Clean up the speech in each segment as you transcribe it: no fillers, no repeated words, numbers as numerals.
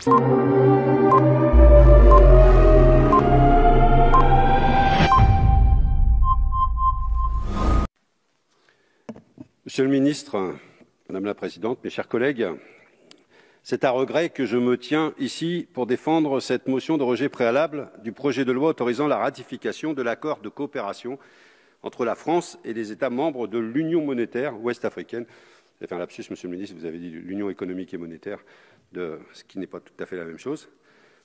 Monsieur le ministre, Madame la Présidente, mes chers collègues, c'est à regret que je me tiens ici pour défendre cette motion de rejet préalable du projet de loi autorisant la ratification de l'accord de coopération entre la France et les États membres de l'Union monétaire ouest-africaine. Vous avez fait un lapsus, Monsieur le ministre, vous avez dit l'Union économique et monétaire, ce qui n'est pas tout à fait la même chose.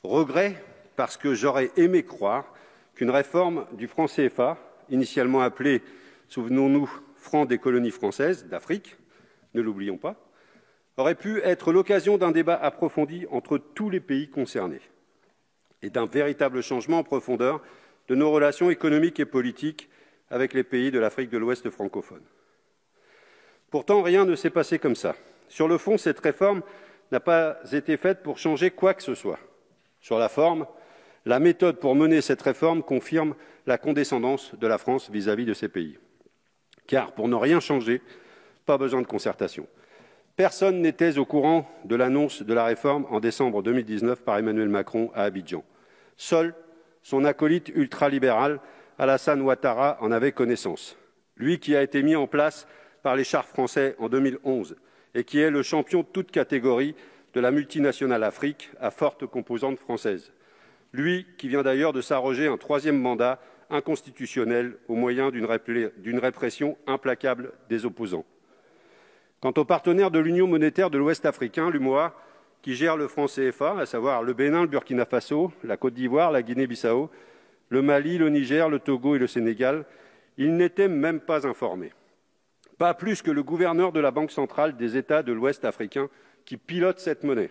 Regret parce que j'aurais aimé croire qu'une réforme du franc CFA, initialement appelée, souvenons-nous, franc des colonies françaises d'Afrique, ne l'oublions pas, aurait pu être l'occasion d'un débat approfondi entre tous les pays concernés et d'un véritable changement en profondeur de nos relations économiques et politiques avec les pays de l'Afrique de l'Ouest francophone. Pourtant, rien ne s'est passé comme ça. Sur le fond, cette réforme n'a pas été faite pour changer quoi que ce soit. Sur la forme, la méthode pour mener cette réforme confirme la condescendance de la France vis-à-vis de ces pays. Car pour ne rien changer, pas besoin de concertation. Personne n'était au courant de l'annonce de la réforme en décembre 2019 par Emmanuel Macron à Abidjan. Seul son acolyte ultralibéral, Alassane Ouattara, en avait connaissance. Lui qui a été mis en place par les chars français en 2011 et qui est le champion de toute catégorie de la multinationale Afrique à forte composante française. Lui qui vient d'ailleurs de s'arroger un 3e mandat inconstitutionnel au moyen d'une répression implacable des opposants. Quant aux partenaires de l'Union monétaire de l'Ouest africain, l'UMOA, qui gère le franc CFA, à savoir le Bénin, le Burkina Faso, la Côte d'Ivoire, la Guinée-Bissau, le Mali, le Niger, le Togo et le Sénégal, ils n'étaient même pas informés. Pas plus que le gouverneur de la Banque centrale des États de l'Ouest africain qui pilote cette monnaie.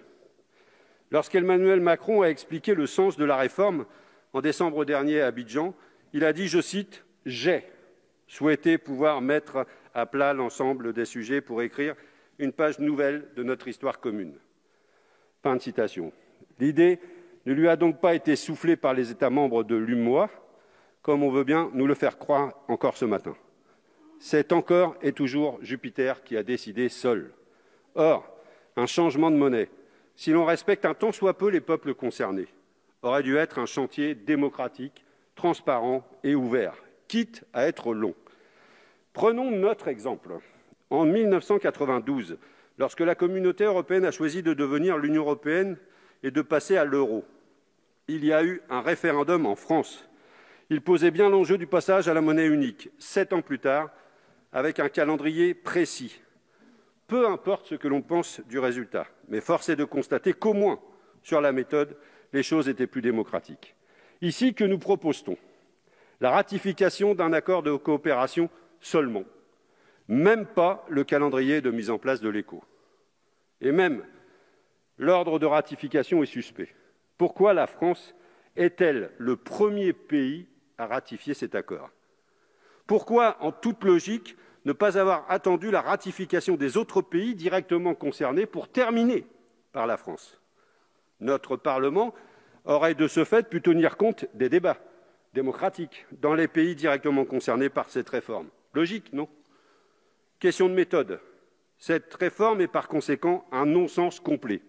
Lorsqu'Emmanuel Macron a expliqué le sens de la réforme en décembre dernier à Abidjan, il a dit, je cite, « J'ai souhaité pouvoir mettre à plat l'ensemble des sujets pour écrire une page nouvelle de notre histoire commune. » Fin de citation. L'idée ne lui a donc pas été soufflée par les États membres de l'UMOA, comme on veut bien nous le faire croire encore ce matin. C'est encore et toujours Jupiter qui a décidé seul. Or, un changement de monnaie, si l'on respecte un tant soit peu les peuples concernés, aurait dû être un chantier démocratique, transparent et ouvert, quitte à être long. Prenons notre exemple. En 1992, lorsque la Communauté européenne a choisi de devenir l'Union européenne et de passer à l'euro, il y a eu un référendum en France. Il posait bien l'enjeu du passage à la monnaie unique, 7 ans plus tard, avec un calendrier précis. Peu importe ce que l'on pense du résultat, mais force est de constater qu'au moins, sur la méthode, les choses étaient plus démocratiques. Ici, que nous propose-t-on? La ratification d'un accord de coopération seulement. Même pas le calendrier de mise en place de l'ECO. Et même, l'ordre de ratification est suspect. Pourquoi la France est-elle le premier pays à ratifier cet accord? Pourquoi, en toute logique, ne pas avoir attendu la ratification des autres pays directement concernés pour terminer par la France? Notre Parlement aurait de ce fait pu tenir compte des débats démocratiques dans les pays directement concernés par cette réforme. Logique, non? Question de méthode. Cette réforme est par conséquent un non-sens complet.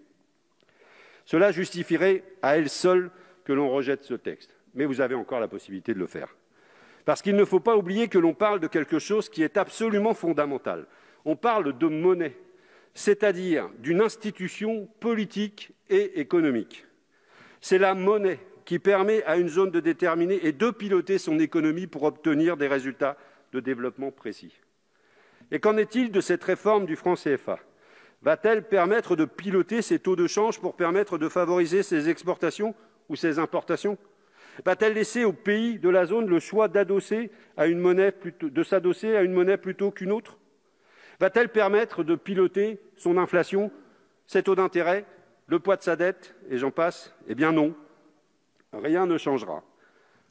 Cela justifierait à elle seule que l'on rejette ce texte. Mais vous avez encore la possibilité de le faire. Parce qu'il ne faut pas oublier que l'on parle de quelque chose qui est absolument fondamental. On parle de monnaie, c'est-à-dire d'une institution politique et économique. C'est la monnaie qui permet à une zone de déterminer et de piloter son économie pour obtenir des résultats de développement précis. Et qu'en est-il de cette réforme du franc CFA? Va-t-elle permettre de piloter ces taux de change pour permettre de favoriser ses exportations ou ses importations? Va-t-elle laisser aux pays de la zone le choix de s'adosser à une monnaie plutôt qu'une autre? Va-t-elle permettre de piloter son inflation, ses taux d'intérêt, le poids de sa dette, et j'en passe? Eh bien non, rien ne changera.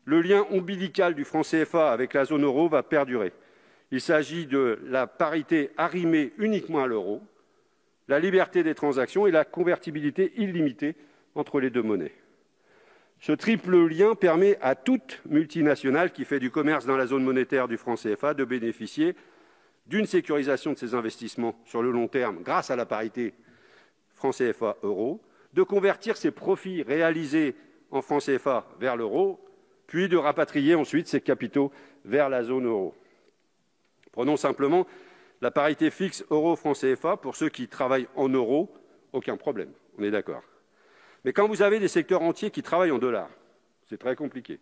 Le lien ombilical du franc CFA avec la zone euro va perdurer. Il s'agit de la parité arrimée uniquement à l'euro, la liberté des transactions et la convertibilité illimitée entre les deux monnaies. Ce triple lien permet à toute multinationale qui fait du commerce dans la zone monétaire du franc CFA de bénéficier d'une sécurisation de ses investissements sur le long terme grâce à la parité franc CFA euro, de convertir ses profits réalisés en francs CFA vers l'euro, puis de rapatrier ensuite ses capitaux vers la zone euro. Prenons simplement la parité fixe euro-franc CFA. Pour ceux qui travaillent en euros, aucun problème, on est d'accord. Mais quand vous avez des secteurs entiers qui travaillent en dollars, c'est très compliqué.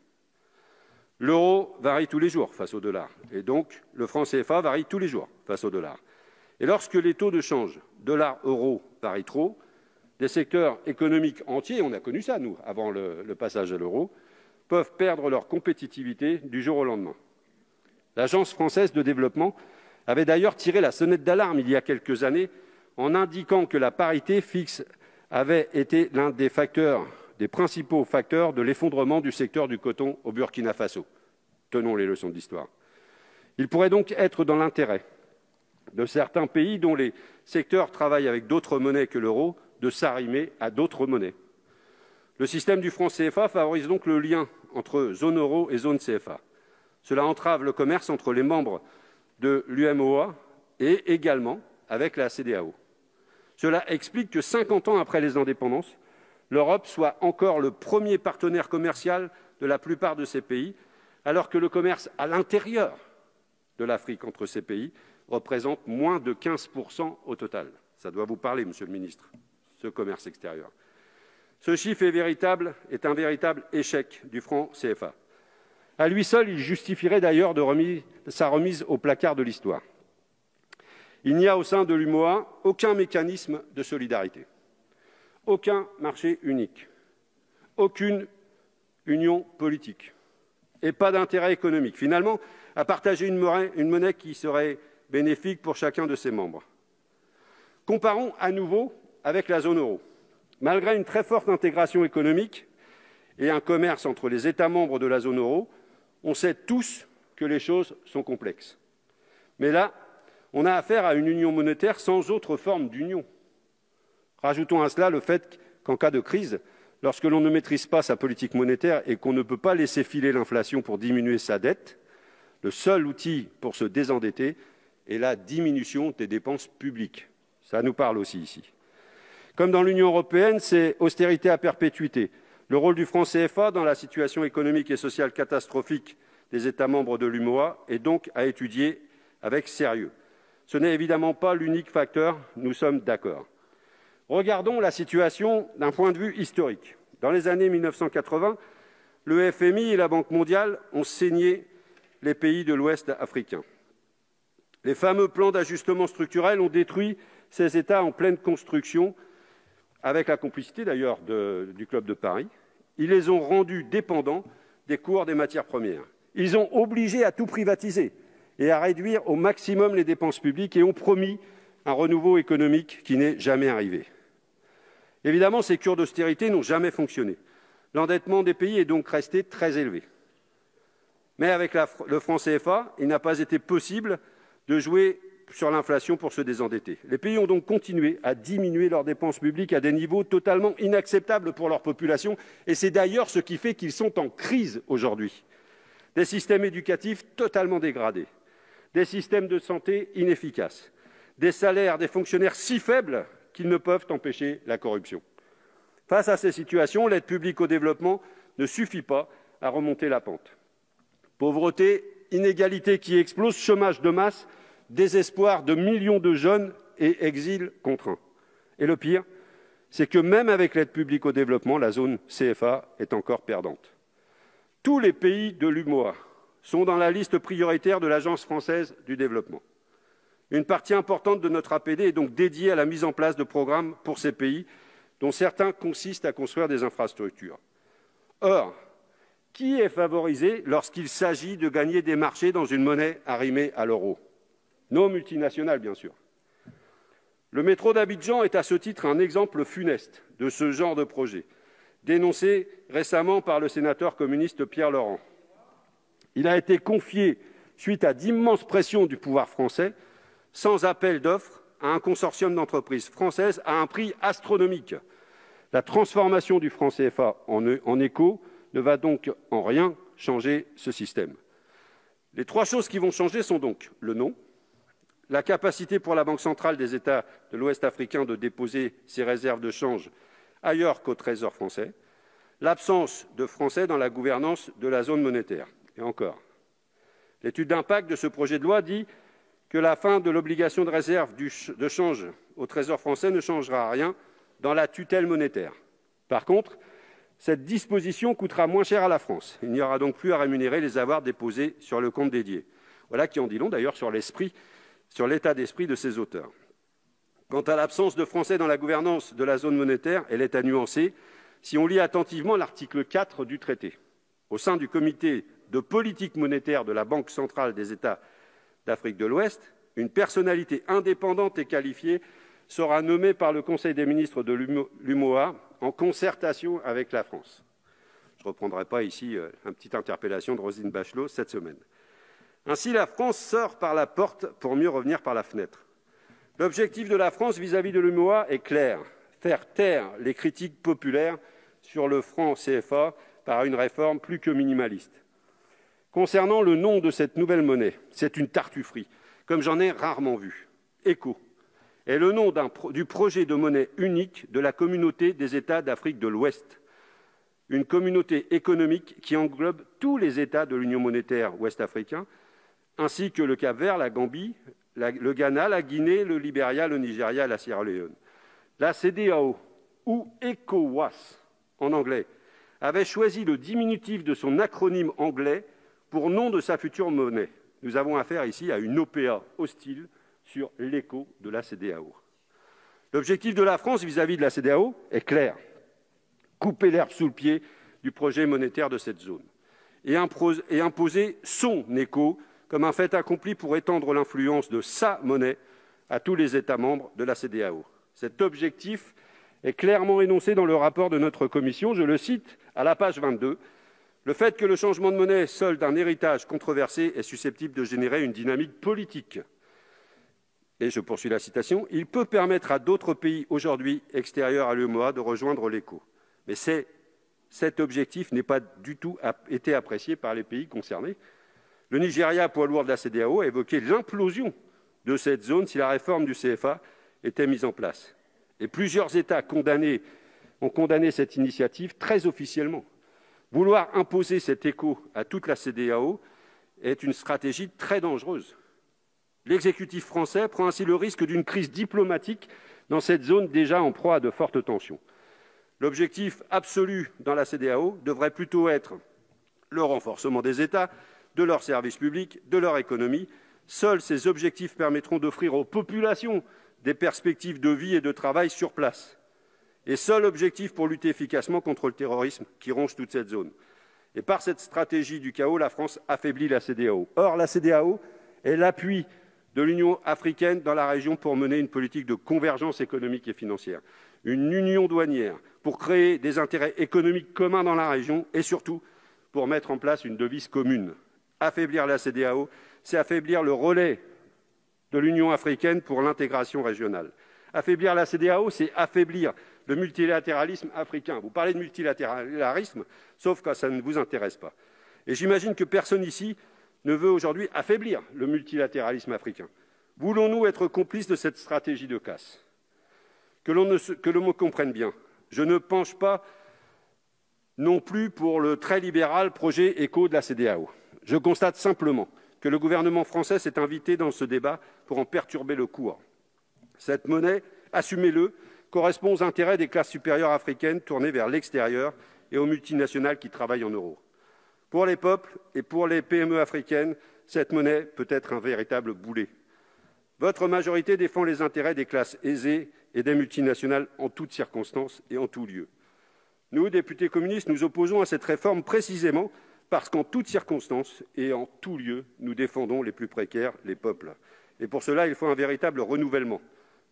L'euro varie tous les jours face au dollar, et donc le franc CFA varie tous les jours face au dollar. Et lorsque les taux de change dollar-euro varient trop, des secteurs économiques entiers, on a connu ça, nous, avant le passage à l'euro, peuvent perdre leur compétitivité du jour au lendemain. L'Agence française de développement avait d'ailleurs tiré la sonnette d'alarme il y a quelques années en indiquant que la parité fixe avait été l'un des principaux facteurs de l'effondrement du secteur du coton au Burkina Faso. Tenons les leçons d'histoire. Il pourrait donc être dans l'intérêt de certains pays dont les secteurs travaillent avec d'autres monnaies que l'euro de s'arrimer à d'autres monnaies. Le système du franc CFA favorise donc le lien entre zone euro et zone CFA. Cela entrave le commerce entre les membres de l'UMOA et également avec la CEDEAO. Cela explique que 50 ans après les indépendances, l'Europe soit encore le premier partenaire commercial de la plupart de ces pays, alors que le commerce à l'intérieur de l'Afrique entre ces pays représente moins de 15% au total. Ça doit vous parler, Monsieur le Ministre, ce commerce extérieur. Ce chiffre est un véritable échec du franc CFA. À lui seul, il justifierait d'ailleurs sa remise au placard de l'histoire. Il n'y a au sein de l'UMOA aucun mécanisme de solidarité, aucun marché unique, aucune union politique et pas d'intérêt économique, finalement, à partager une monnaie qui serait bénéfique pour chacun de ses membres. Comparons à nouveau avec la zone euro. Malgré une très forte intégration économique et un commerce entre les États membres de la zone euro, on sait tous que les choses sont complexes. Mais là, on a affaire à une union monétaire sans autre forme d'union. Rajoutons à cela le fait qu'en cas de crise, lorsque l'on ne maîtrise pas sa politique monétaire et qu'on ne peut pas laisser filer l'inflation pour diminuer sa dette, le seul outil pour se désendetter est la diminution des dépenses publiques. Ça nous parle aussi ici. Comme dans l'Union européenne, c'est austérité à perpétuité. Le rôle du franc CFA dans la situation économique et sociale catastrophique des États membres de l'UMOA est donc à étudier avec sérieux. Ce n'est évidemment pas l'unique facteur, nous sommes d'accord. Regardons la situation d'un point de vue historique. Dans les années 1980, le FMI et la Banque mondiale ont saigné les pays de l'Ouest africain. Les fameux plans d'ajustement structurel ont détruit ces États en pleine construction, avec la complicité d'ailleurs du Club de Paris. Ils les ont rendus dépendants des cours des matières premières. Ils ont obligé à tout privatiser et à réduire au maximum les dépenses publiques et ont promis un renouveau économique qui n'est jamais arrivé. Évidemment, ces cures d'austérité n'ont jamais fonctionné. L'endettement des pays est donc resté très élevé. Mais avec le franc CFA, il n'a pas été possible de jouer sur l'inflation pour se désendetter. Les pays ont donc continué à diminuer leurs dépenses publiques à des niveaux totalement inacceptables pour leur population, et c'est d'ailleurs ce qui fait qu'ils sont en crise aujourd'hui. Des systèmes éducatifs totalement dégradés, des systèmes de santé inefficaces, des salaires des fonctionnaires si faibles qu'ils ne peuvent empêcher la corruption. Face à ces situations, l'aide publique au développement ne suffit pas à remonter la pente. Pauvreté, inégalités qui explosent, chômage de masse, désespoir de millions de jeunes et exil contraint. Et le pire, c'est que même avec l'aide publique au développement, la zone CFA est encore perdante. Tous les pays de l'UMOA sont dans la liste prioritaire de l'Agence française du développement. Une partie importante de notre APD est donc dédiée à la mise en place de programmes pour ces pays, dont certains consistent à construire des infrastructures. Or, qui est favorisé lorsqu'il s'agit de gagner des marchés dans une monnaie arrimée à l'euro? Nos multinationales, bien sûr. Le métro d'Abidjan est à ce titre un exemple funeste de ce genre de projet, dénoncé récemment par le sénateur communiste Pierre Laurent. Il a été confié, suite à d'immenses pressions du pouvoir français, sans appel d'offres, à un consortium d'entreprises françaises à un prix astronomique. La transformation du franc CFA en éco ne va donc en rien changer ce système. Les trois choses qui vont changer sont donc le nom, la capacité pour la Banque centrale des États de l'Ouest africain de déposer ses réserves de change ailleurs qu'au Trésor français, l'absence de Français dans la gouvernance de la zone monétaire. Et encore. L'étude d'impact de ce projet de loi dit que la fin de l'obligation de réserve de change au Trésor français ne changera rien dans la tutelle monétaire. Par contre, cette disposition coûtera moins cher à la France. Il n'y aura donc plus à rémunérer les avoirs déposés sur le compte dédié. Voilà qui en dit long d'ailleurs sur l'état d'esprit de ses auteurs. Quant à l'absence de Français dans la gouvernance de la zone monétaire, elle est à nuancer si on lit attentivement l'article 4 du traité. Au sein du comité de politique monétaire de la Banque centrale des États d'Afrique de l'Ouest, une personnalité indépendante et qualifiée sera nommée par le Conseil des ministres de l'UMOA en concertation avec la France. Je ne reprendrai pas ici une petite interpellation de Roselyne Bachelot cette semaine. Ainsi, la France sort par la porte pour mieux revenir par la fenêtre. L'objectif de la France vis-à-vis de l'UMOA est clair, faire taire les critiques populaires sur le franc CFA par une réforme plus que minimaliste. Concernant le nom de cette nouvelle monnaie, c'est une tartufferie, comme j'en ai rarement vu. ECO est le nom du projet de monnaie unique de la communauté des États d'Afrique de l'Ouest, une communauté économique qui englobe tous les États de l'Union monétaire ouest-africaine, ainsi que le Cap-Vert, la Gambie, le Ghana, la Guinée, le Libéria, le Nigeria et la Sierra Leone. La CEDEAO, ou ECOWAS en anglais, avait choisi le diminutif de son acronyme anglais pour nom de sa future monnaie. Nous avons affaire ici à une OPA hostile sur l'écho de la CEDEAO. L'objectif de la France vis-à-vis de la CEDEAO est clair. Couper l'herbe sous le pied du projet monétaire de cette zone et imposer son écho comme un fait accompli pour étendre l'influence de sa monnaie à tous les États membres de la CEDEAO. Cet objectif est clairement énoncé dans le rapport de notre commission. Je le cite à la page 22. Le fait que le changement de monnaie, seul d'un héritage controversé, est susceptible de générer une dynamique politique. Et je poursuis la citation. Il peut permettre à d'autres pays aujourd'hui extérieurs à l'UMOA de rejoindre l'écho. Mais cet objectif n'est pas du tout été apprécié par les pays concernés. Le Nigeria, poids lourd de la CEDEAO, a évoqué l'implosion de cette zone si la réforme du CFA était mise en place. Et plusieurs États ont condamné cette initiative très officiellement. Vouloir imposer cet écho à toute la CEDEAO est une stratégie très dangereuse. L'exécutif français prend ainsi le risque d'une crise diplomatique dans cette zone déjà en proie à de fortes tensions. L'objectif absolu dans la CEDEAO devrait plutôt être le renforcement des États, de leurs services publics, de leur économie. Seuls ces objectifs permettront d'offrir aux populations des perspectives de vie et de travail sur place. Et seul objectif pour lutter efficacement contre le terrorisme qui ronge toute cette zone. Et par cette stratégie du chaos, la France affaiblit la CEDEAO. Or, la CEDEAO est l'appui de l'Union africaine dans la région pour mener une politique de convergence économique et financière, une union douanière pour créer des intérêts économiques communs dans la région et surtout pour mettre en place une devise commune. Affaiblir la CEDEAO, c'est affaiblir le relais de l'Union africaine pour l'intégration régionale. Affaiblir la CEDEAO, c'est affaiblir le multilatéralisme africain. Vous parlez de multilatéralisme, sauf quand ça ne vous intéresse pas. Et j'imagine que personne ici ne veut aujourd'hui affaiblir le multilatéralisme africain. Voulons-nous être complices de cette stratégie de casse ? Que l'on me comprenne bien, je ne penche pas non plus pour le très libéral projet éco de la CEDEAO. Je constate simplement que le gouvernement français s'est invité dans ce débat pour en perturber le cours. Cette monnaie, assumez-le, correspond aux intérêts des classes supérieures africaines tournées vers l'extérieur et aux multinationales qui travaillent en euros. Pour les peuples et pour les PME africaines, cette monnaie peut être un véritable boulet. Votre majorité défend les intérêts des classes aisées et des multinationales en toutes circonstances et en tout lieu. Nous, députés communistes, nous opposons à cette réforme précisément parce qu'en toutes circonstances et en tout lieu, nous défendons les plus précaires, les peuples. Et pour cela, il faut un véritable renouvellement.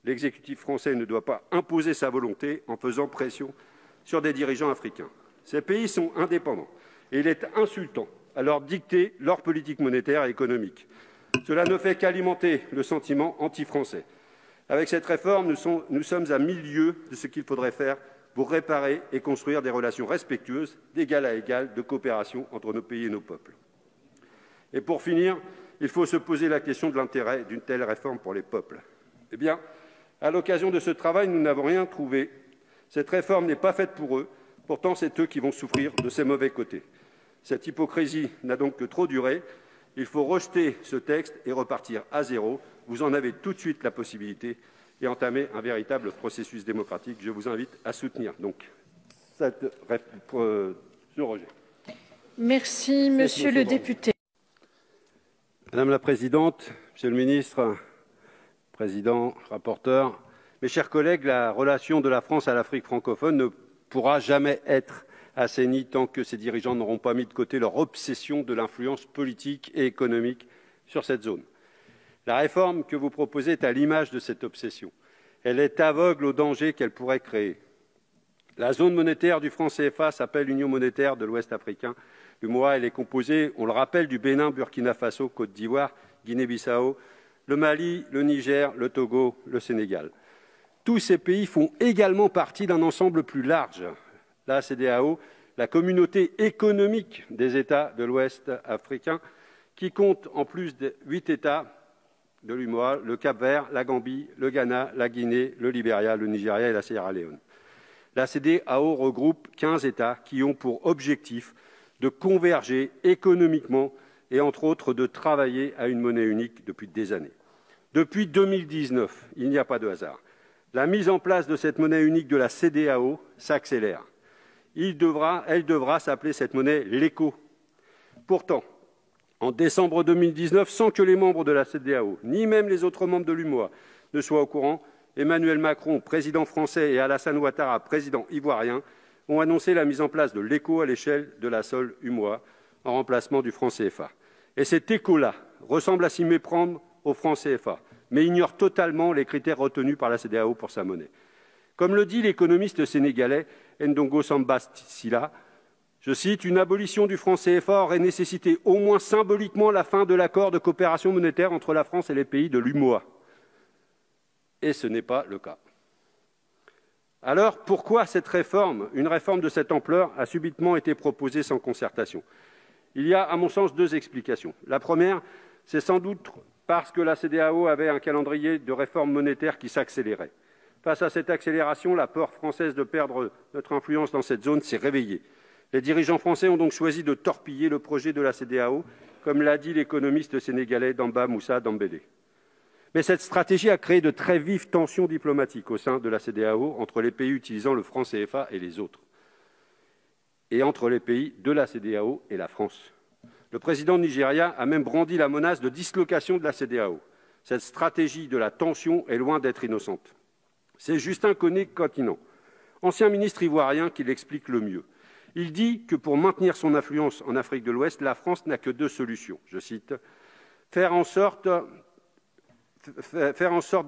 L'exécutif français ne doit pas imposer sa volonté en faisant pression sur des dirigeants africains. Ces pays sont indépendants et il est insultant à leur dicter leur politique monétaire et économique. Cela ne fait qu'alimenter le sentiment anti-français. Avec cette réforme, nous sommes à 1000 lieues de ce qu'il faudrait faire pour réparer et construire des relations respectueuses, d'égal à égal, de coopération entre nos pays et nos peuples. Et pour finir, il faut se poser la question de l'intérêt d'une telle réforme pour les peuples. Eh bien, à l'occasion de ce travail, nous n'avons rien trouvé Cette réforme n'est pas faite pour eux, pourtant c'est eux qui vont souffrir de ces mauvais côtés. Cette hypocrisie n'a donc que trop duré. Il faut rejeter ce texte et repartir à zéro. Vous en avez tout de suite la possibilité et entamer un véritable processus démocratique. Je vous invite à soutenir donc ce rejet. Merci, monsieur le député. Madame la présidente, monsieur le ministre, président, rapporteur, mes chers collègues, la relation de la France à l'Afrique francophone ne pourra jamais être assainie tant que ses dirigeants n'auront pas mis de côté leur obsession de l'influence politique et économique sur cette zone. La réforme que vous proposez est à l'image de cette obsession. Elle est aveugle aux dangers qu'elle pourrait créer. La zone monétaire du franc CFA s'appelle l'Union monétaire de l'Ouest africain. L'UMOA, elle est composée, on le rappelle, du Bénin, Burkina Faso, Côte d'Ivoire, Guinée-Bissau, le Mali, le Niger, le Togo, le Sénégal. Tous ces pays font également partie d'un ensemble plus large, la CEDEAO, la communauté économique des États de l'Ouest africain, qui compte en plus de 8 États de l'UMOA, le Cap-Vert, la Gambie, le Ghana, la Guinée, le Libéria, le Nigeria et la Sierra Leone. La CEDEAO regroupe 15 États qui ont pour objectif de converger économiquement et, entre autres, de travailler à une monnaie unique depuis des années. Depuis 2019, il n'y a pas de hasard. La mise en place de cette monnaie unique de la CEDEAO s'accélère. Elle devra s'appeler cette monnaie l'ECO. Pourtant, en décembre 2019, sans que les membres de la CEDEAO, ni même les autres membres de l'UMOA, ne soient au courant, Emmanuel Macron, président français, et Alassane Ouattara, président ivoirien, ont annoncé la mise en place de l'ECO à l'échelle de la seule UMOA, en remplacement du franc CFA. Et cet ECO-là ressemble à s'y méprendre au franc CFA, mais ignore totalement les critères retenus par la CEDEAO pour sa monnaie. Comme le dit l'économiste sénégalais Ndongo Samba Sylla, je cite, « Une abolition du franc CFA aurait nécessité au moins symboliquement la fin de l'accord de coopération monétaire entre la France et les pays de l'UMOA. » Et ce n'est pas le cas. Alors, pourquoi cette réforme, une réforme de cette ampleur, a subitement été proposée sans concertation? Il y a, à mon sens, deux explications. La première, c'est sans doute parce que la CEDEAO avait un calendrier de réforme monétaire qui s'accélérait. Face à cette accélération, la peur française de perdre notre influence dans cette zone s'est réveillée. Les dirigeants français ont donc choisi de torpiller le projet de la CEDEAO, comme l'a dit l'économiste sénégalais Damba Moussa Dembélé. Mais cette stratégie a créé de très vives tensions diplomatiques au sein de la CEDEAO entre les pays utilisant le franc CFA et les autres, et entre les pays de la CEDEAO et la France. Le président Nigeria a même brandi la menace de dislocation de la CEDEAO. Cette stratégie de la tension est loin d'être innocente. C'est Justin Koné-Kontinen, ancien ministre ivoirien, qui l'explique le mieux. Il dit que pour maintenir son influence en Afrique de l'Ouest, la France n'a que deux solutions. Je cite, « faire en sorte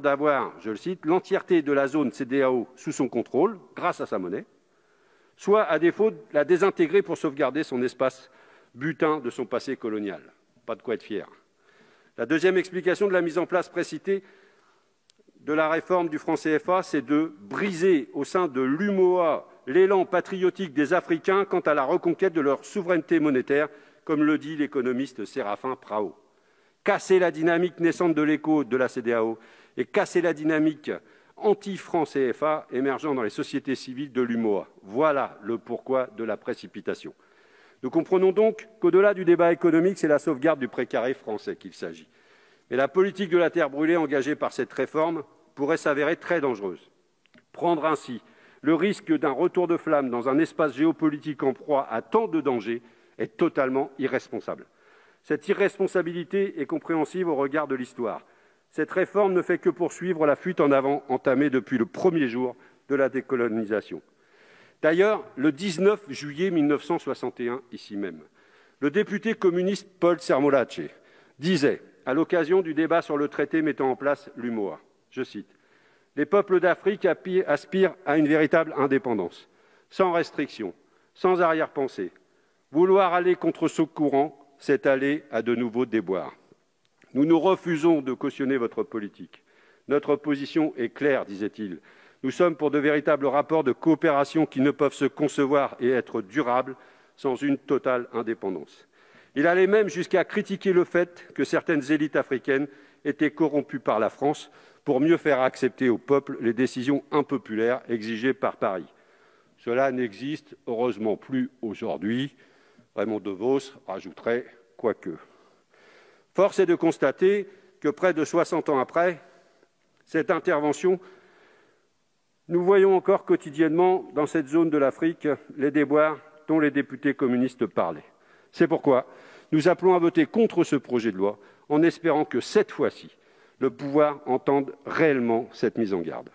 d'avoir, je le cite, l'entièreté de la zone CEDEAO sous son contrôle, grâce à sa monnaie, soit, à défaut, la désintégrer pour sauvegarder son espace butin de son passé colonial. » Pas de quoi être fier. La deuxième explication de la mise en place précitée de la réforme du franc CFA, c'est de briser au sein de l'UMOA l'élan patriotique des Africains quant à la reconquête de leur souveraineté monétaire, comme le dit l'économiste Séraphin Prao. Casser la dynamique naissante de l'ECO de la CEDEAO et casser la dynamique anti-franc CFA émergeant dans les sociétés civiles de l'UMOA. Voilà le pourquoi de la précipitation. Nous comprenons donc qu'au-delà du débat économique, c'est la sauvegarde du précaré français qu'il s'agit. Mais la politique de la terre brûlée engagée par cette réforme pourrait s'avérer très dangereuse. Prendre ainsi le risque d'un retour de flamme dans un espace géopolitique en proie à tant de dangers est totalement irresponsable. Cette irresponsabilité est compréhensible au regard de l'histoire. Cette réforme ne fait que poursuivre la fuite en avant entamée depuis le premier jour de la décolonisation. D'ailleurs, le 19 juillet 1961, ici même, le député communiste Paul Sermolache disait, à l'occasion du débat sur le traité mettant en place l'UMOA, je cite, « Les peuples d'Afrique aspirent à une véritable indépendance, sans restriction, sans arrière-pensée. Vouloir aller contre ce courant, c'est aller à de nouveaux déboires. Nous nous refusons de cautionner votre politique. Notre position est claire, disait-il. Nous sommes pour de véritables rapports de coopération qui ne peuvent se concevoir et être durables sans une totale indépendance. » Il allait même jusqu'à critiquer le fait que certaines élites africaines étaient corrompues par la France pour mieux faire accepter au peuple les décisions impopulaires exigées par Paris. Cela n'existe heureusement plus aujourd'hui. Raymond Devos rajouterait « quoique ». Force est de constater que près de 60 ans après cette intervention, nous voyons encore quotidiennement dans cette zone de l'Afrique les déboires dont les députés communistes parlaient. C'est pourquoi nous appelons à voter contre ce projet de loi, en espérant que cette fois-ci, le pouvoir entende réellement cette mise en garde.